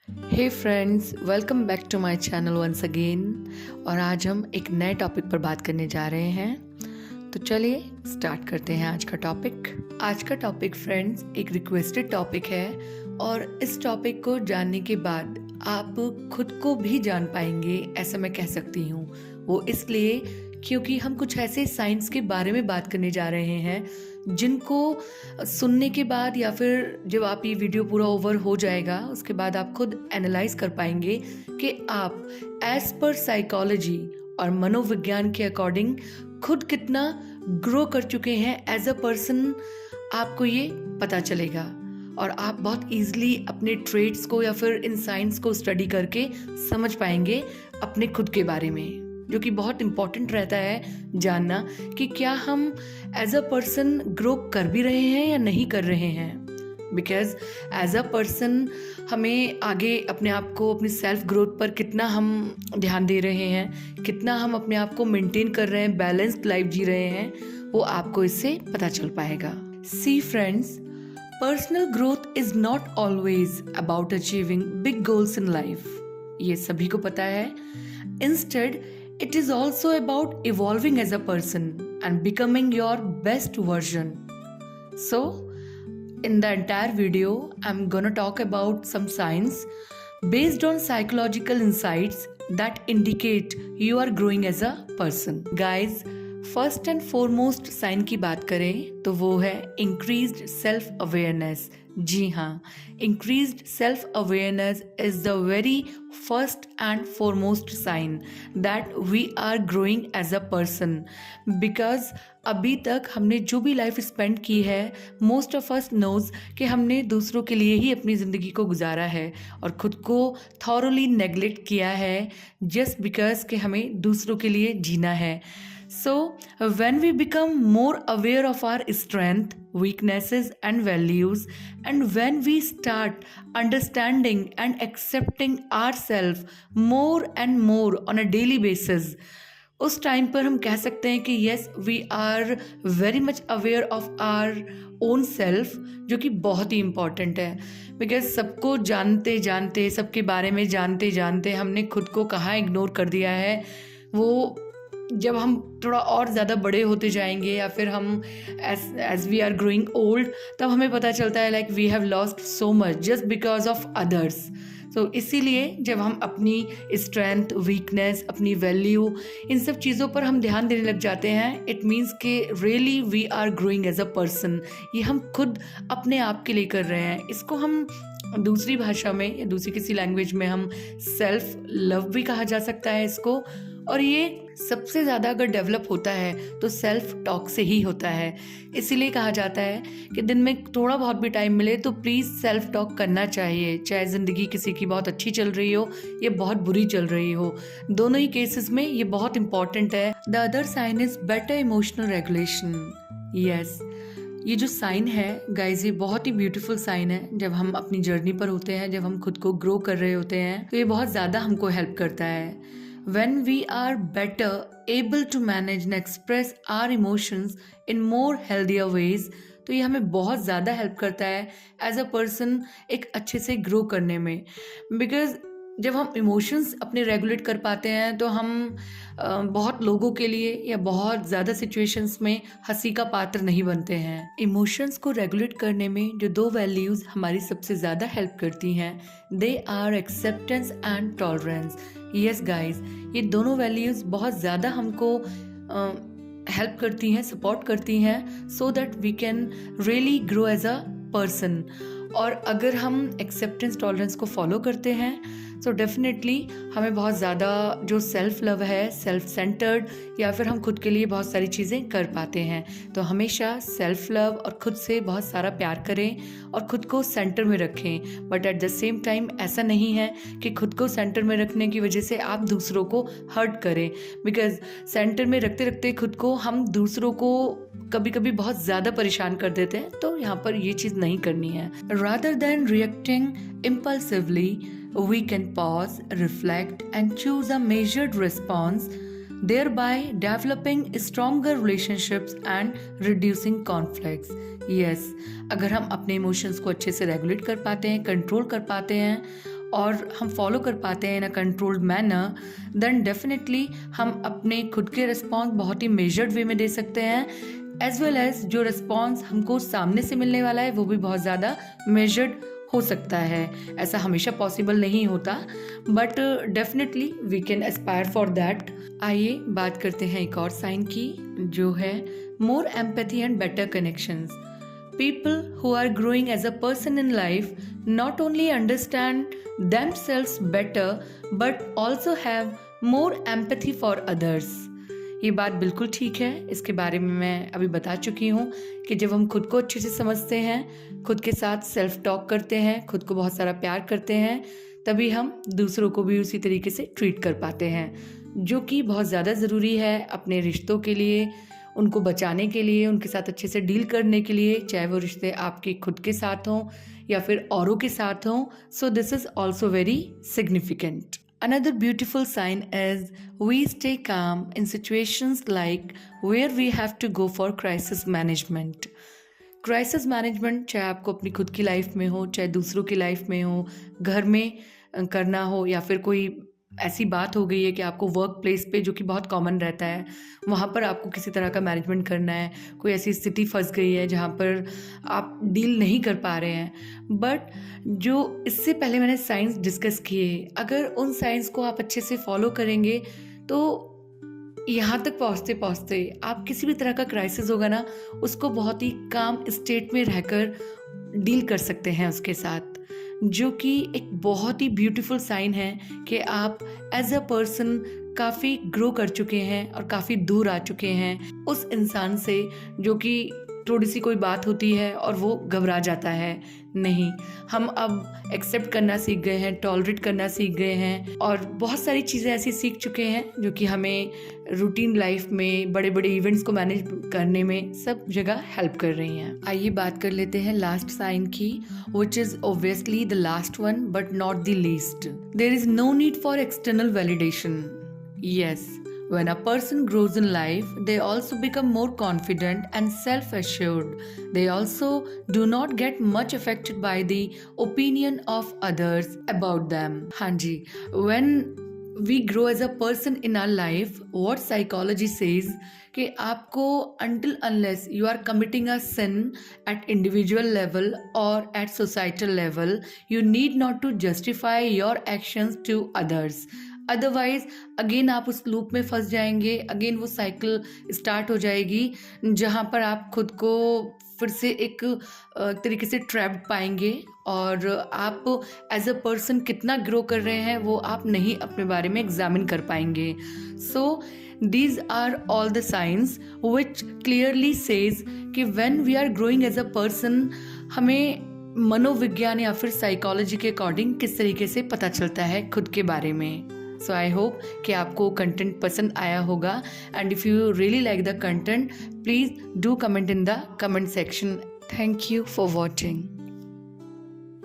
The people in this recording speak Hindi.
Hey friends, welcome back to my channel once again. और आज हम एक नए टॉपिक पर बात करने जा रहे हैं। तो चलिए स्टार्ट करते हैं आज का टॉपिक। आज का टॉपिक फ्रेंड्स एक रिक्वेस्टेड टॉपिक है और इस टॉपिक को जानने के बाद आप खुद को भी जान पाएंगे, ऐसा मैं कह सकती हूँ। वो इसलिए क्योंकि हम कुछ ऐसे साइंस के बारे में बात करने जा रहे हैं जिनको सुनने के बाद या फिर जब आप ये वीडियो पूरा ओवर हो जाएगा उसके बाद आप खुद एनालाइज कर पाएंगे कि आप एज पर साइकोलॉजी और मनोविज्ञान के अकॉर्डिंग खुद कितना ग्रो कर चुके हैं एज अ पर्सन। आपको ये पता चलेगा और आप बहुत इजीली अपने ट्रेड्स को या फिर इन साइंस को स्टडी करके समझ पाएंगे अपने खुद के बारे में, जो कि बहुत इम्पॉर्टेंट रहता है जानना कि क्या हम एज अ पर्सन ग्रो कर भी रहे हैं या नहीं कर रहे हैं। बिकॉज एज अ पर्सन हमें आगे अपने आप को, अपनी सेल्फ ग्रोथ पर कितना हम ध्यान दे रहे हैं, कितना हम अपने आप को मेंटेन कर रहे हैं, बैलेंस्ड लाइफ जी रहे हैं, वो आपको इससे पता चल पाएगा। See friends, personal growth is not always about achieving big goals in life. ये सभी को पता है। Instead it is also about evolving as a person and becoming your best version. So, in the entire video, I'm gonna talk about some science based on psychological insights that indicate you are growing as a person. Guys, first and foremost sign की बात करें तो वो है इंक्रीज्ड सेल्फ अवेयरनेस। जी हाँ, increased self awareness is the very first and foremost sign that we are growing as a person. Because अभी तक हमने जो भी लाइफ स्पेंड की है, मोस्ट ऑफ अस नोज कि हमने दूसरों के लिए ही अपनी ज़िंदगी को गुजारा है और खुद को थॉरली नेग्लेक्ट किया है जस्ट बिकॉज कि हमें दूसरों के लिए जीना है। So, when we become more aware of our strength, weaknesses and values, and when we start understanding and accepting ourselves more and more on a daily basis, उस टाइम पर हम कह सकते हैं कि yes, we are very much aware of our own self, जो कि बहुत ही इम्पॉर्टेंट है। बिकॉज सबको जानते जानते, सबके बारे में जानते जानते हमने खुद को कहाँ इग्नोर कर दिया है। वो जब हम थोड़ा और ज़्यादा बड़े होते जाएंगे या फिर हम as we are growing old, तब हमें पता चलता है like we have lost so much just because of others. तो इसीलिए जब हम अपनी स्ट्रेंथ, वीकनेस, अपनी वैल्यू, इन सब चीज़ों पर हम ध्यान देने लग जाते हैं, इट मीन्स कि really we are growing as a person. ये हम खुद अपने आप के लिए कर रहे हैं। इसको हम दूसरी भाषा में या दूसरी किसी लैंग्वेज में हम सेल्फ लव भी कहा जा सकता है इसको। और ये सबसे ज़्यादा अगर डेवलप होता है तो सेल्फ टॉक से ही होता है। इसीलिए कहा जाता है कि दिन में थोड़ा बहुत भी टाइम मिले तो प्लीज़ सेल्फ टॉक करना चाहिए, चाहे ज़िंदगी किसी की बहुत अच्छी चल रही हो या बहुत बुरी चल रही हो। दोनों ही केसेस में ये बहुत इंपॉर्टेंट है। The other sign is better emotional regulation. Yes, ये जो साइन है गाइज, ये बहुत ही ब्यूटीफुल साइन है। जब हम अपनी जर्नी पर होते हैं, जब हम खुद को ग्रो कर रहे होते हैं, तो ये बहुत ज़्यादा हमको हेल्प करता है। When we are better able to manage and express our emotions in more healthier ways, तो ये हमें बहुत ज़्यादा हेल्प करता है एज अ पर्सन एक अच्छे से ग्रो करने में। बिकॉज जब हम इमोशंस अपने रेगुलेट कर पाते हैं तो हम बहुत लोगों के लिए या बहुत ज़्यादा सिचुएशंस में हंसी का पात्र नहीं बनते हैं। इमोशंस को रेगुलेट करने में जो दो वैल्यूज़ हमारी सबसे ज़्यादा हेल्प करती हैं, they are acceptance and tolerance. Yes guys, ये दोनों वैल्यूज़ बहुत ज़्यादा हमको हेल्प करती हैं, सपोर्ट करती हैं, so that we can really grow as a person. और अगर हम एक्सेप्टेंस टॉलरेंस को फॉलो करते हैं सो डेफिनेटली हमें बहुत ज़्यादा जो सेल्फ लव है, सेल्फ सेंटर्ड, या फिर हम खुद के लिए बहुत सारी चीज़ें कर पाते हैं। तो हमेशा सेल्फ लव और खुद से बहुत सारा प्यार करें और खुद को सेंटर में रखें। But at the same time ऐसा नहीं है कि खुद को सेंटर में रखने की वजह से आप दूसरों को हर्ट करें। बिकॉज सेंटर में रखते रखते खुद को हम दूसरों को कभी कभी बहुत ज़्यादा परेशान कर देते हैं। तो यहाँ पर ये चीज़ नहीं करनी है। Rather than reacting impulsively, we can pause, reflect and choose a measured response, thereby developing stronger relationships and reducing conflicts. Yes, अगर हम अपने इमोशंस को अच्छे से रेगुलेट कर पाते हैं, कंट्रोल कर पाते हैं और हम फॉलो कर पाते हैं in a controlled manner, then definitely हम अपने खुद के रिस्पॉन्स बहुत ही मेजर्ड वे में दे सकते हैं, एज वेल एज जो रिस्पॉन्स हमको सामने से मिलने वाला है वो भी बहुत ज़्यादा मेजर्ड हो सकता है। ऐसा हमेशा पॉसिबल नहीं होता, but definitely we can aspire for that. आइए बात करते हैं एक और साइन की, जो है more empathy and better connections. People who are growing as a person in life not only understand themselves better but also have more empathy for others. ये बात बिल्कुल ठीक है। इसके बारे में मैं अभी बता चुकी हूँ कि जब हम खुद को अच्छे से समझते हैं, खुद के साथ सेल्फ टॉक करते हैं, खुद को बहुत सारा प्यार करते हैं, तभी हम दूसरों को भी उसी तरीके से ट्रीट कर पाते हैं, जो कि बहुत ज़्यादा ज़रूरी है अपने रिश्तों के लिए, उनको बचाने के लिए, उनके साथ अच्छे से डील करने के लिए, चाहे वो रिश्ते आपके खुद के साथ हों या फिर औरों के साथ हों। So this is also very significant. Another beautiful sign is we stay calm in situations like where we have to go for crisis management. Crisis management चाहे आपको अपनी खुद की लाइफ में हो, चाहे दूसरों की लाइफ में हो, घर में करना हो, या फिर कोई ऐसी बात हो गई है कि आपको वर्क प्लेस पे, जो कि बहुत कॉमन रहता है, वहाँ पर आपको किसी तरह का मैनेजमेंट करना है, कोई ऐसी स्थिति फंस गई है जहाँ पर आप डील नहीं कर पा रहे हैं। बट जो इससे पहले मैंने साइंस डिस्कस किए, अगर उन साइंस को आप अच्छे से फॉलो करेंगे तो यहाँ तक पहुँचते पहुँचते आप किसी भी तरह का क्राइसिस होगा ना, उसको बहुत ही काम स्टेट में रहकर डील कर सकते हैं उसके साथ, जो कि एक बहुत ही ब्यूटीफुल साइन है कि आप एज अ पर्सन काफ़ी ग्रो कर चुके हैं और काफ़ी दूर आ चुके हैं उस इंसान से जो कि थोड़ी सी कोई बात होती है और वो घबरा जाता है। नहीं, हम अब एक्सेप्ट करना सीख गए हैं, टॉलरेट करना सीख गए हैं, और बहुत सारी चीज़ें ऐसी सीख चुके हैं जो कि हमें रूटीन लाइफ में, बड़े बड़े इवेंट्स को मैनेज करने में सब जगह हेल्प कर रही हैं। आइए बात कर लेते हैं लास्ट साइन की, which is obviously the last one but not the least. There is no need for external validation. Yes, when a person grows in life, they also become more confident and self-assured. They also do not get much affected by the opinion of others about them. हाँ जी, when we grow as a person in our life, what psychology says कि आपको until unless you are committing a sin at individual level or at societal level, you need not to justify your actions to others. Otherwise again आप उस लूप में फंस जाएंगे, अगेन वो साइकिल स्टार्ट हो जाएगी जहाँ पर आप खुद को फिर से एक तरीके से ट्रैप्ड पाएंगे, और आप एज अ पर्सन कितना ग्रो कर रहे हैं वो आप नहीं अपने बारे में एग्जामिन कर पाएंगे। सो these are all the signs which clearly says कि when we are growing as a person, हमें मनोविज्ञान या फिर साइकोलॉजी के अकॉर्डिंग किस तरीके से पता चलता है खुद के बारे में। सो आई होप कि आपको कंटेंट पसंद आया होगा, and if you really like the content, please do comment in the comment section. Thank you for watching.